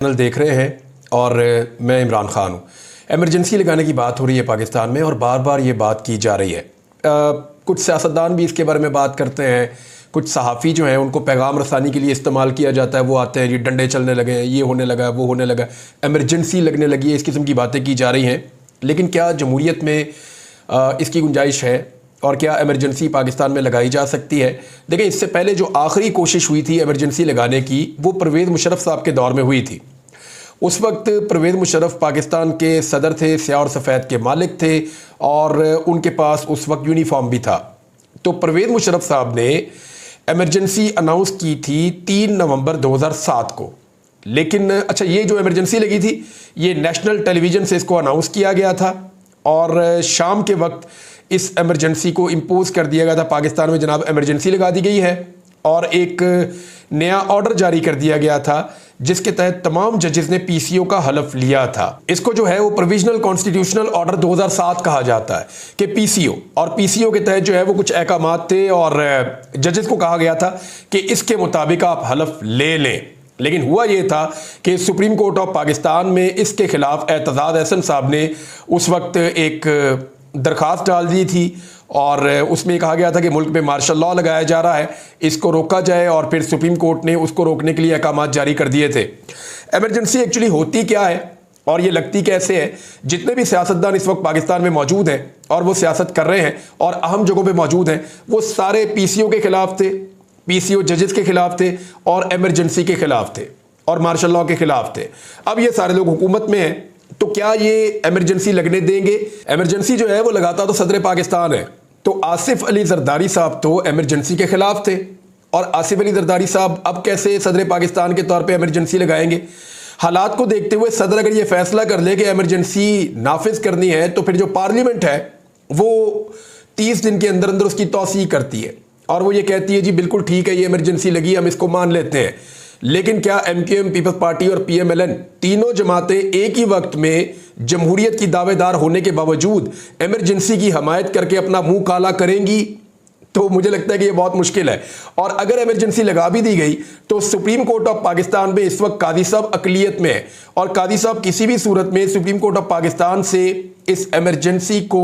Channel देख रहे हैं और मैं इमरान खान हूँ। एमरजेंसी लगाने की बात हो रही है पाकिस्तान में और बार बार ये बात की जा रही है। कुछ सियासतदान भी इसके बारे में बात करते हैं, कुछ सहाफ़ी जो हैं उनको पैगाम रसानी के लिए इस्तेमाल किया जाता है। वो आते हैं जी डंडे चलने लगे हैं, ये होने लगा, वो होने लगा, एमरजेंसी लगने लगी है, इस किस्म की बातें की जा रही हैं। लेकिन क्या जमहूरियत में इसकी गुंजाइश है और क्या एमरजेंसी पाकिस्तान में लगाई जा सकती है? देखिए, इससे पहले जो आखिरी कोशिश हुई थी एमरजेंसी लगाने की वो परवेज़ मुशर्रफ साहब के दौर में हुई थी। उस वक्त परवेज़ मुशर्रफ पाकिस्तान के सदर थे, स्याह और सफ़ेद के मालिक थे और उनके पास उस वक्त यूनिफॉर्म भी था। तो परवेज़ मुशर्रफ साहब ने एमरजेंसी अनाउंस की थी 3 नवंबर 2007 को। लेकिन अच्छा, ये जो एमरजेंसी लगी थी ये नेशनल टेलीविज़न से इसको अनाउंस किया गया था और शाम के वक्त इस एमरजेंसी को इम्पोज कर दिया गया था। पाकिस्तान में जनाब एमरजेंसी लगा दी गई है और एक नया ऑर्डर जारी कर दिया गया था जिसके तहत तमाम जजेस ने पीसीओ का हलफ लिया था। इसको जो है वो प्रोविजनल कॉन्स्टिट्यूशनल ऑर्डर 2007 कहा जाता है कि पीसीओ, और पीसीओ के तहत जो है वो कुछ अहकामात थे और जजेस को कहा गया था कि इसके मुताबिक आप हलफ ले लें। लेकिन हुआ ये था कि सुप्रीम कोर्ट ऑफ पाकिस्तान में इसके खिलाफ एतजाज़ अहसन साहब ने उस वक्त एक दरख्वास्त डाल दी थी और उसमें कहा गया था कि मुल्क में मार्शल लॉ लगाया जा रहा है, इसको रोका जाए, और फिर सुप्रीम कोर्ट ने उसको रोकने के लिए अहकामात जारी कर दिए थे। एमरजेंसी एक्चुअली होती क्या है और ये लगती कैसे है? जितने भी सियासतदान इस वक्त पाकिस्तान में मौजूद हैं और वो सियासत कर रहे हैं और अहम जगहों पर मौजूद हैं, वो सारे पीसीओ के खिलाफ थे, पीसीओ जजेस के खिलाफ थे और एमरजेंसी के खिलाफ थे और मार्शल लॉ के खिलाफ थे। अब ये सारे लोग हुकूमत में हैं, तो क्या ये एमरजेंसी लगने देंगे? एमरजेंसी जो है वो लगाता तो सदर पाकिस्तान है। तो आसिफ अली जरदारी साहब तो एमरजेंसी के खिलाफ थे और आसिफ अली जरदारी साहब अब कैसे सदर पाकिस्तान के तौर पे एमरजेंसी लगाएंगे? हालात को देखते हुए सदर अगर ये फैसला कर ले कि एमरजेंसी नाफिज करनी है तो फिर जो पार्लियामेंट है वो 30 दिन के अंदर अंदर उसकी तौसीह करती है और वो ये कहती है जी बिल्कुल ठीक है, ये एमरजेंसी लगी, हम इसको मान लेते हैं। लेकिन क्या एमक्यूएम, पीपल्स पार्टी और पीएमएलएन तीनों जमातें एक ही वक्त में जमहूरियत की दावेदार होने के बावजूद एमरजेंसी की हमायत करके अपना मुंह काला करेंगी? तो मुझे लगता है कि ये बहुत मुश्किल है। और अगर एमरजेंसी लगा भी दी गई तो सुप्रीम कोर्ट ऑफ पाकिस्तान में इस वक्त कादी साहब अकलियत में है और कादी साहब किसी भी सूरत में सुप्रीम कोर्ट ऑफ पाकिस्तान से इस एमरजेंसी को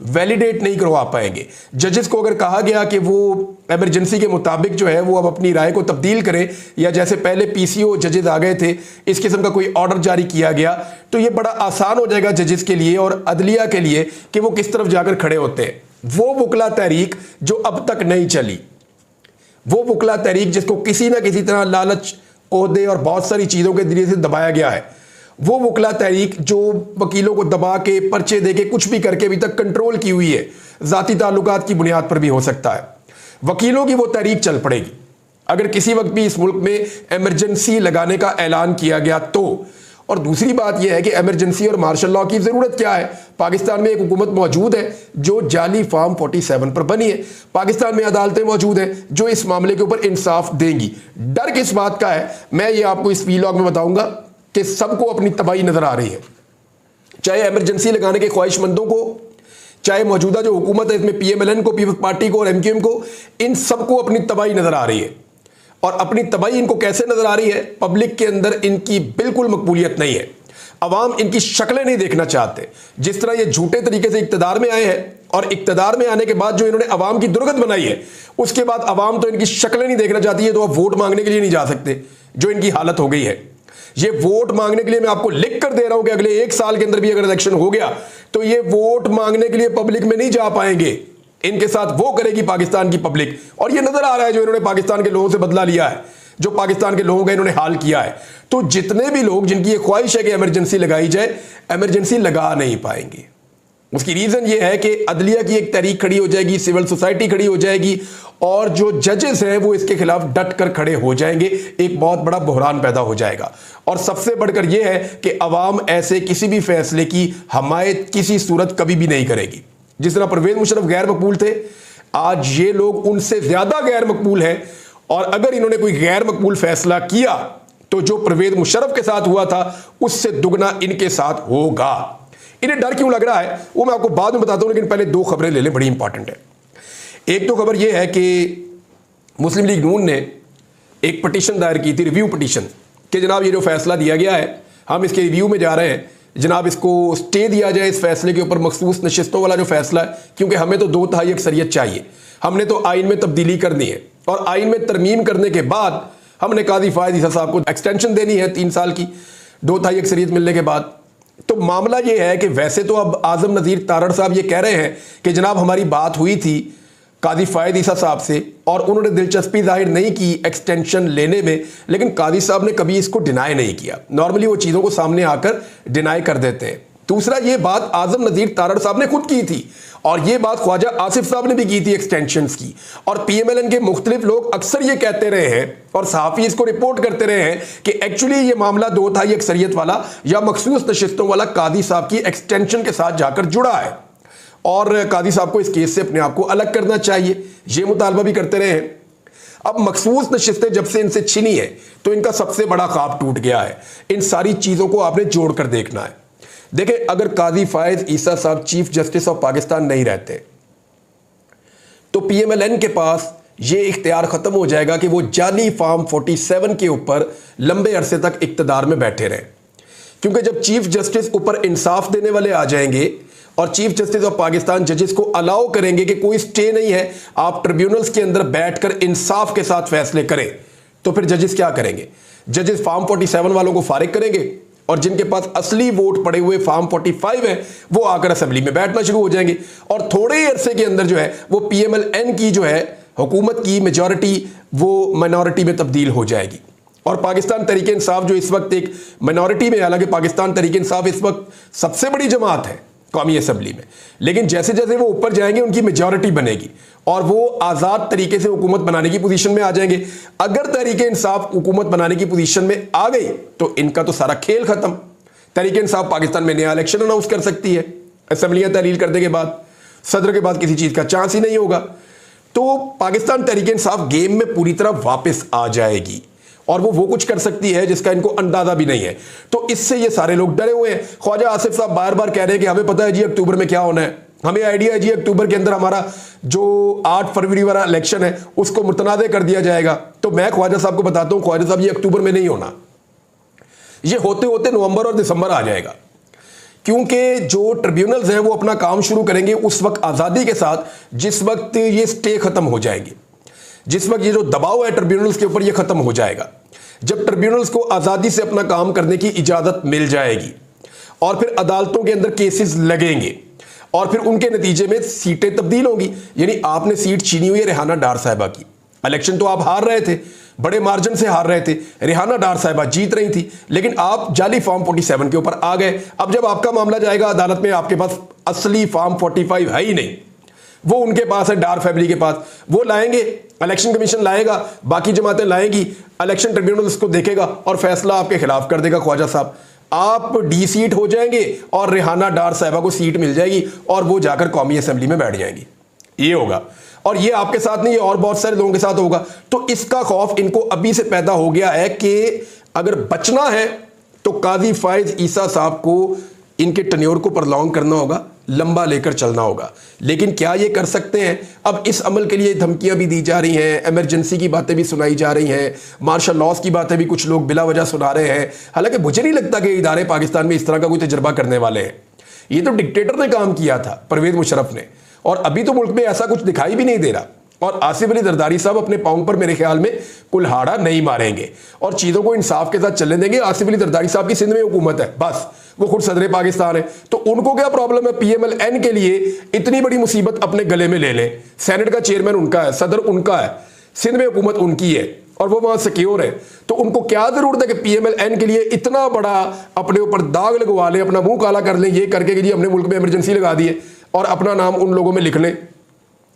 वैलिडेट नहीं करवा पाएंगे। जजेस को अगर कहा गया कि वो एमरजेंसी के मुताबिक जो है वो अब अपनी राय को तब्दील करें, या जैसे पहले पीसीओ जजेस आ गए थे इस किस्म का कोई ऑर्डर जारी किया गया, तो ये बड़ा आसान हो जाएगा जजेस के लिए और अदलिया के लिए कि वो किस तरफ जाकर खड़े होते हैं। वो वकला तहरीक जो अब तक नहीं चली, वो वकला तहरीक जिसको किसी ना किसी तरह लालच, ओहदे और बहुत सारी चीज़ों के जरिए से दबाया गया है, वो वकला तहरीक जो वकीलों को दबा के, पर्चे दे के, कुछ भी करके अभी तक कंट्रोल की हुई है, ज़ाती ताल्लुकात की बुनियाद पर भी हो सकता है, वकीलों की वो तहरीक चल पड़ेगी अगर किसी वक्त भी इस मुल्क में एमरजेंसी लगाने का ऐलान किया गया तो। और दूसरी बात यह है कि एमरजेंसी और मार्शल लॉ की ज़रूरत क्या है? पाकिस्तान में एक हुकूमत मौजूद है जो जाली फॉर्म 47 पर बनी है। पाकिस्तान में अदालतें मौजूद हैं जो इस मामले के ऊपर इंसाफ देंगी। डर किस बात का है मैं ये आपको इस वीलॉग में बताऊंगा कि सबको अपनी तबाही नज़र आ रही है, चाहे एमरजेंसी लगाने के ख्वाहिशमंदों को, चाहे मौजूदा जो हुकूमत है इसमें पीएमएलएन को, पीपल्स पार्टी को और एमक्यूएम को, इन सबको अपनी तबाही नज़र आ रही है। और अपनी तबाही इनको कैसे नजर आ रही है? पब्लिक के अंदर इनकी बिल्कुल मकबूलियत नहीं है, अवाम इनकी शक्लें नहीं देखना चाहते। जिस तरह ये झूठे तरीके से इक्तदार में आए हैं और इक्तदार में आने के बाद जो इन्होंने अवाम की दुर्गत बनाई है, उसके बाद अवाम तो इनकी शक्लें नहीं देखना चाहती है, तो अब वोट मांगने के लिए नहीं जा सकते, जो इनकी हालत हो गई है। ये वोट मांगने के लिए मैं आपको लिख कर दे रहा हूं कि अगले 1 साल के अंदर भी अगर इलेक्शन हो गया तो ये वोट मांगने के लिए पब्लिक में नहीं जा पाएंगे। इनके साथ वो करेगी पाकिस्तान की पब्लिक, और ये नजर आ रहा है जो इन्होंने पाकिस्तान के लोगों से बदला लिया है, जो पाकिस्तान के लोगों का इन्होंने हाल किया है। तो जितने भी लोग जिनकी ये ख्वाहिश है कि एमरजेंसी लगाई जाए, एमरजेंसी लगा नहीं पाएंगे। उसकी रीजन ये है कि अदलिया की एक तहरीक खड़ी हो जाएगी, सिविल सोसाइटी खड़ी हो जाएगी और जो जजेस हैं वो इसके खिलाफ डट कर खड़े हो जाएंगे। एक बहुत बड़ा बहरान पैदा हो जाएगा और सबसे बढ़कर यह है कि अवाम ऐसे किसी भी फैसले की हमायत किसी सूरत कभी भी नहीं करेगी। जिस तरह परवेज़ मुशर्रफ गैर मकबूल थे, आज ये लोग उनसे ज्यादा गैर मकबूल हैं और अगर इन्होंने कोई गैर मकबूल फैसला किया तो जो परवेज़ मुशर्रफ के साथ हुआ था उससे दुगना इनके साथ होगा। इन्हें डर क्यों लग रहा है वो मैं आपको बाद में बताता हूं, लेकिन पहले 2 खबरें ले लें, बड़ी इंपॉर्टेंट है। एक तो खबर यह है कि मुस्लिम लीग नून ने एक पटिशन दायर की थी, रिव्यू पटिशन, कि जनाब ये जो फैसला दिया गया है, हम इसके रिव्यू में जा रहे हैं, जनाब इसको स्टे दिया जाए इस फैसले के ऊपर, मखसूस नशिस्तों वाला जो फैसला है, क्योंकि हमें तो 2/3 अक्सरियत चाहिए, हमने तो आइन में तब्दीली करनी है और आइन में तरमीम करने के बाद हमने काजी फायद ईसा साहब को एक्सटेंशन देनी है 3 साल की 2/3 अक्सरियत मिलने के बाद। तो मामला ये है कि वैसे तो अब आजम नज़ीर तारड़ साहब ये कह रहे हैं कि जनाब हमारी बात हुई थी काजी फायद ईसा साहब से और उन्होंने दिलचस्पी जाहिर नहीं की एक्सटेंशन लेने में, लेकिन काजी साहब ने कभी इसको डिनाई नहीं किया। नॉर्मली वो चीज़ों को सामने आकर डिनाई कर देते हैं। दूसरा, ये बात आजम नज़ीर तारड़ साहब ने खुद की थी और ये बात ख्वाजा आसिफ साहब ने भी की थी एक्सटेंशंस की, और PMLN के मुख्तलिफ लोग अक्सर ये कहते रहे हैं और सहाफ़ी इसको रिपोर्ट करते रहे हैं कि एक्चुअली ये मामला 2/3 अक्सरियत वाला या मखसूस नशिस्तों वाला काजी साहब की एक्सटेंशन के साथ जाकर जुड़ा है और काजी साहब को इस केस से अपने आप को अलग करना चाहिए, ये मुतालबा भी करते रहे हैं। अब मखसूस नशिस्तें जब से इनसे छिनी है तो इनका सबसे बड़ा ख्वाब टूट गया है। इन सारी चीज़ों को आपने जोड़कर देखना है। देखें, अगर काजी फायद ईसा साहब चीफ जस्टिस ऑफ पाकिस्तान नहीं रहते तो PMLN के पास ये इख्तियार ख़त्म हो जाएगा कि वो जाली फॉर्म 47 के ऊपर लंबे अरसे तक इक़्तिदार में बैठे रहें, क्योंकि जब चीफ जस्टिस ऊपर इंसाफ देने वाले आ जाएंगे और चीफ जस्टिस ऑफ पाकिस्तान जजेस को अलाउ करेंगे कि कोई स्टे नहीं है, आप ट्रिब्यूनल्स के अंदर बैठकर इंसाफ के साथ फैसले करें, तो फिर जजेस क्या करेंगे? जजेस फॉर्म 47 वालों को फारिग करेंगे और जिनके पास असली वोट पड़े हुए फॉर्म 45 है वो आकर असेंबली में बैठना शुरू हो जाएंगे और थोड़े ही अरसे के अंदर जो है वो PMLN की जो है हुकूमत की मेजॉरिटी वो माइनॉरिटी में तब्दील हो जाएगी और पाकिस्तान तहरीक इंसाफ जो इस वक्त एक माइनॉरिटी में, हालांकि पाकिस्तान तहरीक इंसाफ इस वक्त सबसे बड़ी जमात है कौमी असम्बली में, लेकिन जैसे जैसे वो ऊपर जाएंगे उनकी मेजॉरिटी बनेगी और वो आज़ाद तरीके से हुकूमत बनाने की पोजीशन में आ जाएंगे। अगर तहरीक इंसाफ हुकूमत बनाने की पोजीशन में आ गई तो इनका तो सारा खेल खत्म। तहरीक इंसाफ पाकिस्तान में नया इलेक्शन अनाउंस कर सकती है असम्बलियाँ तहलील करने के बाद, सदर के बाद किसी चीज़ का चांस ही नहीं होगा। तो पाकिस्तान तहरीक इंसाफ गेम में पूरी तरह वापस आ जाएगी और वो कुछ कर सकती है जिसका इनको अंदाजा भी नहीं है। तो इससे ये सारे लोग डरे हुए हैं। ख्वाजा आसिफ साहब बार बार कह रहे हैं कि हमें पता है जी अक्टूबर में क्या होना है, हमें आइडिया है जी अक्टूबर के अंदर हमारा जो 8 फरवरी वाला इलेक्शन है उसको मुतनाज़ कर दिया जाएगा। तो मैं ख्वाजा साहब को बताता हूँ, ख्वाजा साहब ये अक्टूबर में नहीं होना, ये होते होते नवंबर और दिसंबर आ जाएगा, क्योंकि जो ट्रिब्यूनल्स हैं वो अपना काम शुरू करेंगे उस वक्त आज़ादी के साथ जिस वक्त ये स्टे खत्म हो जाएगी, जिस वक्त ये जो दबाव है ट्रिब्यूनल्स के ऊपर ये खत्म हो जाएगा, जब ट्रिब्यूनल्स को आज़ादी से अपना काम करने की इजाज़त मिल जाएगी और फिर अदालतों के अंदर केसेस लगेंगे और फिर उनके नतीजे में सीटें तब्दील होंगी। यानी आपने सीट छीनी हुई है रेहाना डार साहिबा की, इलेक्शन तो आप हार रहे थे, बड़े मार्जिन से हार रहे थे, रेहाना डार साहिबा जीत रही थी, लेकिन आप जाली फॉर्म 47 के ऊपर आ गए। अब जब आपका मामला जाएगा अदालत में, आपके पास असली फॉर्म 45 है ही नहीं, वो उनके पास है, डार फैमिली के पास, वो लाएंगे, इलेक्शन कमीशन लाएगा, बाकी जमातें लाएंगी, इलेक्शन ट्रिब्यूनल उसको देखेगा और फैसला आपके खिलाफ कर देगा। ख्वाजा साहब आप डी सीट हो जाएंगे और रेहाना डार साहिबा को सीट मिल जाएगी और वो जाकर कौमी असेंबली में बैठ जाएंगी। ये होगा और ये आपके साथ नहीं, और बहुत सारे लोगों के साथ होगा। तो इसका खौफ इनको अभी से पैदा हो गया है कि अगर बचना है तो काजी फायद ईसा साहब को इनके टन्योर को प्रलॉन्ग करना होगा, लंबा लेकर चलना होगा। लेकिन क्या ये कर सकते हैं? अब इस अमल के लिए धमकियां भी दी जा रही हैं, इमरजेंसी की बातें भी सुनाई जा रही हैं, मार्शल लॉस की बातें भी कुछ लोग बिला वजह सुना रहे हैं। हालांकि मुझे नहीं लगता कि इदारे पाकिस्तान में इस तरह का कोई तजर्बा करने वाले हैं। ये तो डिक्टेटर ने काम किया था, परवेज मुशर्रफ ने, और अभी तो मुल्क में ऐसा कुछ दिखाई भी नहीं दे रहा। और आसिफ अली जरदारी साहब अपने पाँव पर मेरे ख्याल में कुल्हाड़ा नहीं मारेंगे और चीज़ों को इंसाफ के साथ चलने देंगे। आसिफ अली जरदारी साहब की सिंध में हुकूमत है, बस वो खुद सदर पाकिस्तान है, तो उनको क्या प्रॉब्लम है PMLN के लिए इतनी बड़ी मुसीबत अपने गले में ले लें? सेनेट का चेयरमैन उनका है, सदर उनका है, सिंध में हुकूमत उनकी है और वो वहाँ सिक्योर है, तो उनको क्या ज़रूरत है कि PMLN के लिए इतना बड़ा अपने ऊपर दाग लगवा लें, अपना मुंह काला कर लें ये करके कि जी हमने मुल्क में इमरजेंसी लगा दी है और अपना नाम उन लोगों में लिख लें।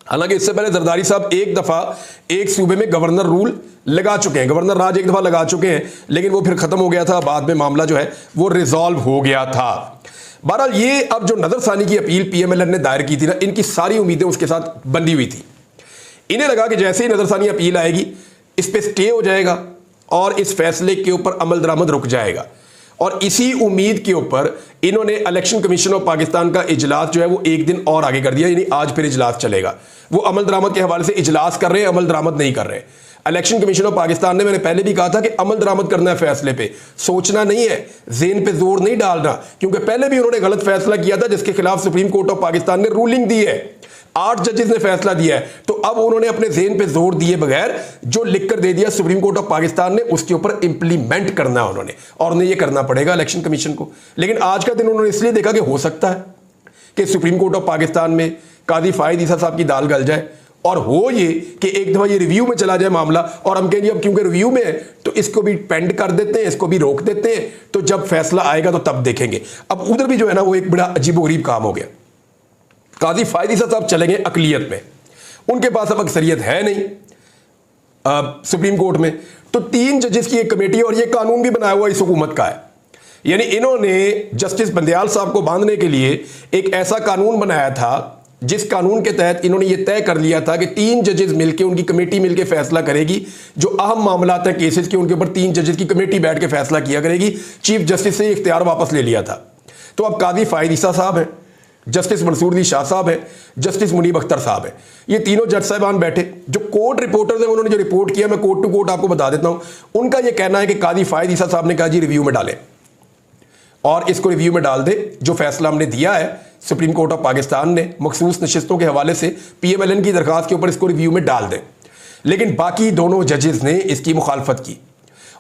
हालांकि इससे पहले जरदारी साहब एक दफ़ा एक सूबे में गवर्नर रूल लगा चुके हैं, गवर्नर राज एक दफ़ा लगा चुके हैं, लेकिन वो फिर ख़त्म हो गया था, बाद में मामला जो है वो रिजॉल्व हो गया था। बहरहाल ये अब जो नज़रसानी की अपील PMLN ने दायर की थी ना, इनकी सारी उम्मीदें उसके साथ बंधी हुई थी। इन्हें लगा कि जैसे ही नज़रसानी अपील आएगी इस पर स्टे हो जाएगा और इस फैसले के ऊपर अमल दरामद रुक जाएगा, और इसी उम्मीद के ऊपर इन्होंने इलेक्शन कमीशन ऑफ पाकिस्तान का इजलास जो है वो एक दिन और आगे कर दिया, यानी आज फिर इजलास चलेगा। वो अमल दरामद के हवाले से इजलास कर रहे हैं, अमल दरामद नहीं कर रहे। इलेक्शन कमीशन ऑफ पाकिस्तान ने, मैंने पहले भी कहा था कि अमल दरामद करना है फैसले पे, सोचना नहीं है, ज़ेन पे जोर नहीं डालना, क्योंकि पहले भी उन्होंने गलत फैसला किया था जिसके खिलाफ सुप्रीम कोर्ट ऑफ पाकिस्तान ने रूलिंग दी है। 8 जजेस ने फैसला दिया है, तो अब उन्होंने अपने ज़ेन पे जोर दिए बगैर जो लिख कर दे दिया सुप्रीम कोर्ट ऑफ पाकिस्तान ने, उसके ऊपर इंप्लीमेंट करना उन्होंने, और उन्हें ये करना पड़ेगा इलेक्शन कमीशन को। लेकिन आज का दिन उन्होंने इसलिए देखा कि हो सकता है कि सुप्रीम कोर्ट ऑफ पाकिस्तान में काजी फाहिद ईसा साहब की दाल गल जाए, और हो ये कि एक दफा ये रिव्यू में चला जाए मामला, और हम कहेंगे अब क्योंकि रिव्यू में है तो इसको भी पेंड कर देते हैं, इसको भी रोक देते हैं, तो जब फैसला आएगा तो तब देखेंगे। अब उधर भी जो है ना वो एक बड़ा अजीबोगरीब काम हो गया। काजी फाहिद ईसा साहब चले गए अकलियत में, उनके पास अब अक्सरियत है नहीं सुप्रीम कोर्ट में, तो 3 जजेस की एक कमेटी, और ये कानून भी बनाया हुआ इस हुकूमत का है, यानी इन्होंने जस्टिस बंदयाल साहब को बांधने के लिए एक ऐसा कानून बनाया था जिस कानून के तहत इन्होंने ये तय कर लिया था कि 3 जजेस मिलकर, उनकी कमेटी मिलकर फैसला करेगी जो अहम मामलात हैं केसेस के, उनके ऊपर 3 जजेस की कमेटी बैठ के फैसला किया करेगी। चीफ जस्टिस से इख्तियार वापस ले लिया था। तो अब काजी फाहिद ईसा साहब हैं, जस्टिस मंसूर अली शाह साहब हैं, जस्टिस मुनीब अख्तर साहब हैं, ये तीनों जज साहबान बैठे। जो कोर्ट रिपोर्टर्स हैं उन्होंने जो रिपोर्ट किया, मैं कोर्ट टू कोर्ट आपको बता देता हूं। उनका यह कहना है कि काजी फाहिद ईसा साहब ने कहा जी रिव्यू में डालें, और इसको रिव्यू में डाल दे, जो फैसला हमने दिया है सुप्रीम कोर्ट ऑफ पाकिस्तान ने मखसूस नशिस्तों के हवाले से PMLN की दरखास्त के ऊपर, इसको रिव्यू में डाल दें। लेकिन बाकी दोनों जजेस ने इसकी मुखालफत की,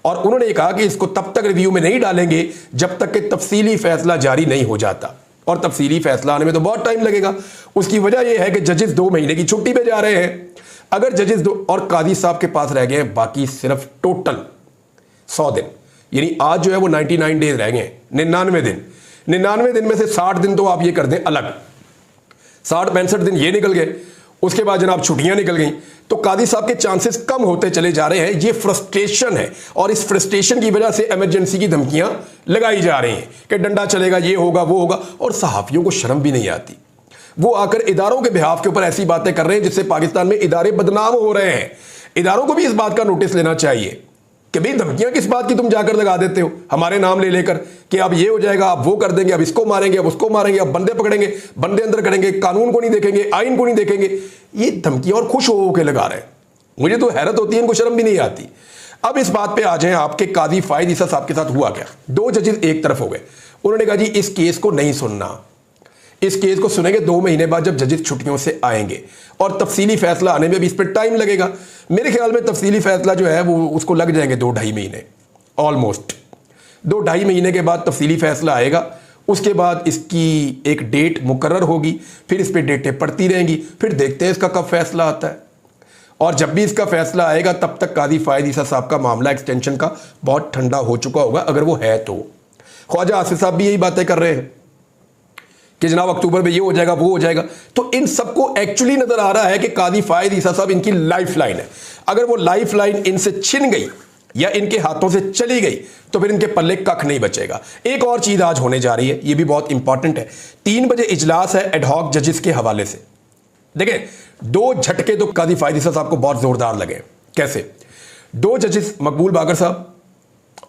और उन्होंने कहा कि इसको तब तक रिव्यू में नहीं डालेंगे जब तक कि तफसीली फैसला जारी नहीं हो जाता, और तफसीली फैसला आने में तो बहुत टाइम लगेगा। उसकी वजह यह है कि जजेस 2 महीने की छुट्टी पे जा रहे हैं। अगर जजेस 2 और काजी साहब के पास रह गए हैं बाकी सिर्फ टोटल 100 दिन, यानी आज जो है वो 99 डेज रह गए, 99 दिन। 99 दिन में से 60 दिन तो आप ये कर दें अलग, 60-65 दिन ये निकल गए, उसके बाद जनाब छुट्टियां निकल गई, तो काजी साहब के चांसेस कम होते चले जा रहे हैं। ये फ्रस्ट्रेशन है, और इस फ्रस्ट्रेशन की वजह से इमरजेंसी की धमकियां लगाई जा रही हैं कि डंडा चलेगा, ये होगा, वो होगा, और सहाफियों को शर्म भी नहीं आती। वो आकर इदारों के बिहाफ के ऊपर ऐसी बातें कर रहे हैं जिससे पाकिस्तान में इदारे बदनाम हो रहे हैं। इदारों को भी इस बात का नोटिस लेना चाहिए कि भाई धमकियां किस बात की तुम जाकर लगा देते हो हमारे नाम ले लेकर, कि अब ये हो जाएगा, अब वो कर देंगे, अब इसको मारेंगे, अब उसको मारेंगे, अब बंदे पकड़ेंगे, बंदे अंदर करेंगे, कानून को नहीं देखेंगे, आइन को नहीं देखेंगे। ये धमकियां और खुश हो के लगा रहे हैं। मुझे तो हैरत होती है, इनको शर्म भी नहीं आती। अब इस बात पे आ जाए आपके काजी फाहिद ईसा साहब के साथ हुआ क्या। 2 जजेस एक तरफ हो गए, उन्होंने कहा जी इस केस को नहीं सुनना, इस केस को सुनेंगे 2 महीने बाद जब जजेस छुट्टियों से आएंगे, और तफसीली फैसला आने में भी इस पर टाइम लगेगा। मेरे ख्याल में तफसीली फैसला जो है वो उसको लग जाएंगे 2-2.5 महीने, ऑलमोस्ट 2-2.5 महीने के बाद तफसीली फैसला आएगा। उसके बाद इसकी एक डेट मुकर्रर होगी, फिर इस पर डेटें पड़ती रहेंगी, फिर देखते हैं इसका कब फैसला आता है। और जब भी इसका फैसला आएगा तब तक काजी फाहिद ईसा साहब का मामला एक्सटेंशन का बहुत ठंडा हो चुका होगा, अगर वो है तो। ख्वाजा आसिफ साहब भी यही बातें कर रहे हैं कि जनाब अक्टूबर में ये हो जाएगा, वो हो जाएगा। तो इन सबको एक्चुअली नजर आ रहा है कि काजी फाहिद ईसा साहब इनकी लाइफ लाइन है। अगर वो लाइफ लाइन इनसे छिन गई या इनके हाथों से चली गई तो फिर इनके पल्ले कख नहीं बचेगा। एक और चीज आज होने जा रही है, ये भी बहुत इंपॉर्टेंट है। 3 बजे इजलास है एडहॉक जजेस के हवाले से। देखें 2 झटके तो काजी फाहिद ईसा साहब को बहुत जोरदार लगे। कैसे? 2 जजेस मकबूल बाकर साहब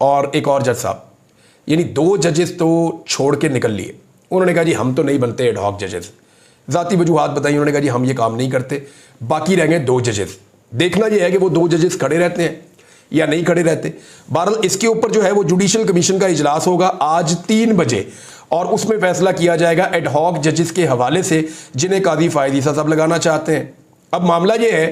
और एक और जज साहब, यानी 2 जजेस तो छोड़ के निकल लिए। उन्होंने कहा जी हम तो नहीं बनते एडहॉक जजेस, जाती वजूहात बताई उन्होंने, कहा जी हम ये काम नहीं करते। बाकी रह गए 2 जजेस। देखना यह है कि वो 2 जजेस खड़े रहते हैं या नहीं खड़े रहते। बहरहाल इसके ऊपर जो है वो जुडिशल कमीशन का इजलास होगा आज 3 बजे, और उसमें फैसला किया जाएगा एडहॉक जजेस के हवाले से जिन्हें काजी फाहिद ईसा साहब लगाना चाहते हैं। अब मामला ये है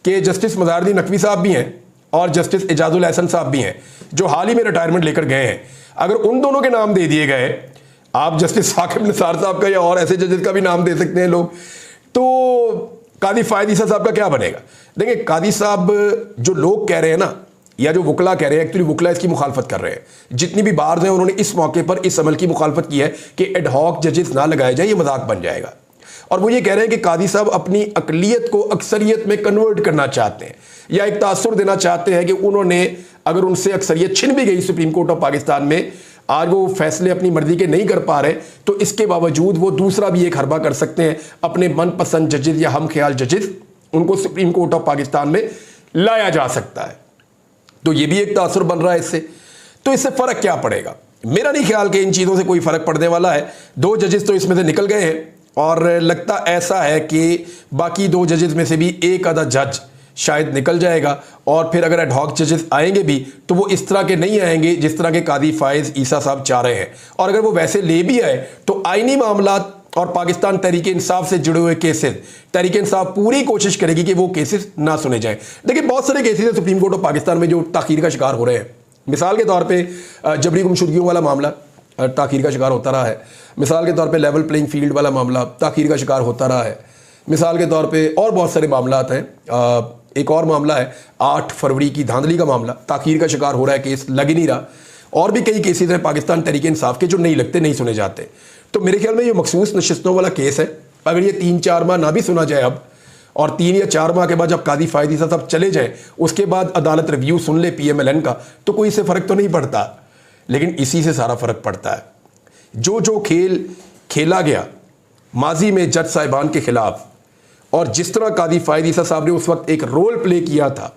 कि जस्टिस मज़ारुद्दीन नकवी साहब भी हैं और जस्टिस एजाजुल एहसन साहब भी हैं जो हाल ही में रिटायरमेंट लेकर गए हैं। अगर उन दोनों के नाम दे दिए गए, आप जस्टिस साकिब निसार साहब का या और ऐसे जजेस का भी नाम दे सकते हैं लोग, तो काजी फाहिद ईसा साहब का क्या बनेगा? देखिए काजी साहब जो लोग कह रहे हैं ना, या जो वकला कह रहे हैं, एक्चुअली वकला इसकी मुखालफत कर रहे हैं। जितनी भी बार हैं उन्होंने इस मौके पर इस अमल की मुखालफत की है कि एडहॉक जजेस ना लगाए जाए, ये मजाक बन जाएगा। और वो ये कह रहे हैं कि काजी साहब अपनी अकलियत को अक्सरियत में कन्वर्ट करना चाहते हैं, या एक तासुर देना चाहते हैं कि उन्होंने अगर उनसे अक्सरियत छिन भी गई सुप्रीम कोर्ट ऑफ पाकिस्तान में, आज वो फैसले अपनी मर्जी के नहीं कर पा रहे, तो इसके बावजूद वो दूसरा भी एक हरबा कर सकते हैं, अपने मनपसंद जजेस या हम ख्याल जजेस उनको सुप्रीम कोर्ट ऑफ पाकिस्तान में लाया जा सकता है। तो ये भी एक तासुर बन रहा है इससे। तो इससे फर्क क्या पड़ेगा? मेरा नहीं ख्याल कि इन चीज़ों से कोई फर्क पड़ने वाला है। 2 जजेस तो इसमें से निकल गए हैं, और लगता ऐसा है कि बाकी 2 जजेस में से भी एक आधा जज शायद निकल जाएगा। और फिर अगर एडहॉक जजेस आएंगे भी तो वो इस तरह के नहीं आएंगे जिस तरह के कादी फायज ईसा साहब चाह रहे हैं। और अगर वो वैसे ले भी आए तो आईनी मामला और पाकिस्तान तहरीक इंसाफ से जुड़े हुए केसेस, तहरीक इंसाफ पूरी कोशिश करेगी कि वो केसेस ना सुने जाएं। देखिए बहुत सारे केसेस हैं सुप्रीम कोर्ट ऑफ पाकिस्तान में जो ताखीर का शिकार हो रहे हैं। मिसाल के तौर पे जबरी गुमशुदगियों वाला मामला ताखीर का शिकार होता रहा है। मिसाल के तौर पे लेवल प्लेइंग फील्ड वाला मामला ताखीर का शिकार होता रहा है। मिसाल के तौर पे और बहुत सारे मामला हैं। एक और मामला है 8 फरवरी की धांधली का मामला, ताखीर का शिकार हो रहा है, केस लग ही नहीं रहा। और भी कई केसेस हैं पाकिस्तान तहरीक इंसाफ के जो नहीं लगते, नहीं सुने जाते। तो मेरे ख्याल में ये मखसूस नशिस्तों वाला केस है। अगर ये 3-4 माह ना भी सुना जाए अब, और 3 या 4 माह के बाद जब कादी फायद ईसा साहब चले जाए, उसके बाद अदालत रिव्यू सुन ले PMLN का, तो कोई इससे फ़र्क तो नहीं पड़ता। लेकिन इसी से सारा फ़र्क पड़ता है। जो जो खेल खेला गया माजी में जज साहिबान के खिलाफ, और जिस तरह कादी फायद ईसा साहब ने उस वक्त एक रोल प्ले किया था,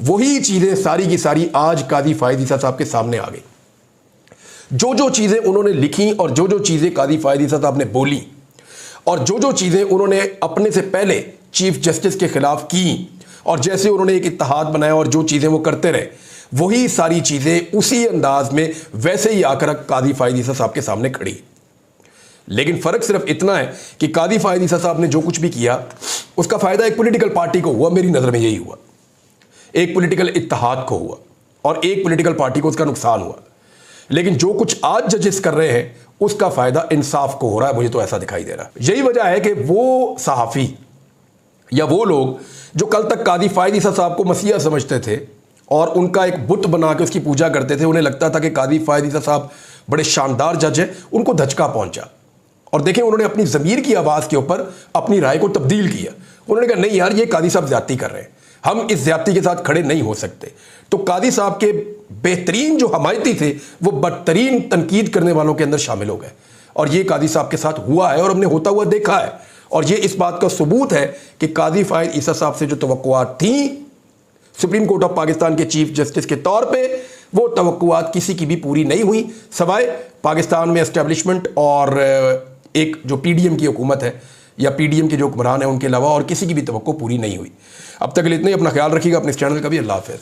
वही चीज़ें सारी की सारी आज कादी फायद ईसा साहब के सामने आ गई। जो जो चीज़ें उन्होंने लिखी और जो जो चीज़ें कादी फायद ईसा साहब ने बोली और जो जो चीज़ें उन्होंने अपने से पहले चीफ जस्टिस के खिलाफ की, और जैसे उन्होंने एक इत्तेहाद बनाया और जो चीज़ें वो करते रहे, वही सारी चीज़ें उसी अंदाज में वैसे ही आकर कादी फायद ईसा साहब के सामने खड़ी। लेकिन फ़र्क सिर्फ इतना है कि कादी फायद ईसा साहब ने जो कुछ भी किया उसका फ़ायदा एक पॉलिटिकल पार्टी को हुआ। मेरी नज़र में यही हुआ, एक पॉलिटिकल इत्तेहाद को हुआ और एक पॉलिटिकल पार्टी को उसका नुकसान हुआ। लेकिन जो कुछ आज जजेस कर रहे हैं उसका फ़ायदा इंसाफ को हो रहा है, मुझे तो ऐसा दिखाई दे रहा है। यही वजह है कि वो सहाफ़ी या वो लोग जो कल तक कादी फायद ईसा साहब को मसीहा समझते थे और उनका एक बुत बना के उसकी पूजा करते थे, उन्हें लगता था कि कादी फायद ईसा साहब बड़े शानदार जज हैं, उनको धचका पहुंचा। और देखें, उन्होंने अपनी ज़मीर की आवाज़ के ऊपर अपनी राय को तब्दील किया। उन्होंने कहा नहीं यार, ये कादी साहब ज़्यादती कर रहे हैं, हम इस ज़्यादती के साथ खड़े नहीं हो सकते। तो कादी साहब के बेहतरीन जो हमायती थे वो बदतरीन तनकीद करने वालों के अंदर शामिल हो गए, और ये कादी साहब के साथ हुआ है और हमने होता हुआ देखा है। और ये इस बात का सबूत है कि कादी फायद ईसा साहब से जो तवक्कुआत थी सुप्रीम कोर्ट ऑफ पाकिस्तान के चीफ जस्टिस के तौर पे, वो तवक्कुआत किसी की भी पूरी नहीं हुई, सवाए पाकिस्तान में एस्टेब्लिशमेंट और एक जो PDM की हुकूमत है या PDM के जो हुक्मरान हैं उनके अलावा और किसी की भी तवक्को पूरी नहीं हुई। अब तक के लिए इतना ही। अपना ख्याल रखिएगा, अपने इस चैनल का भी। अल्लाह हाफ़िज़।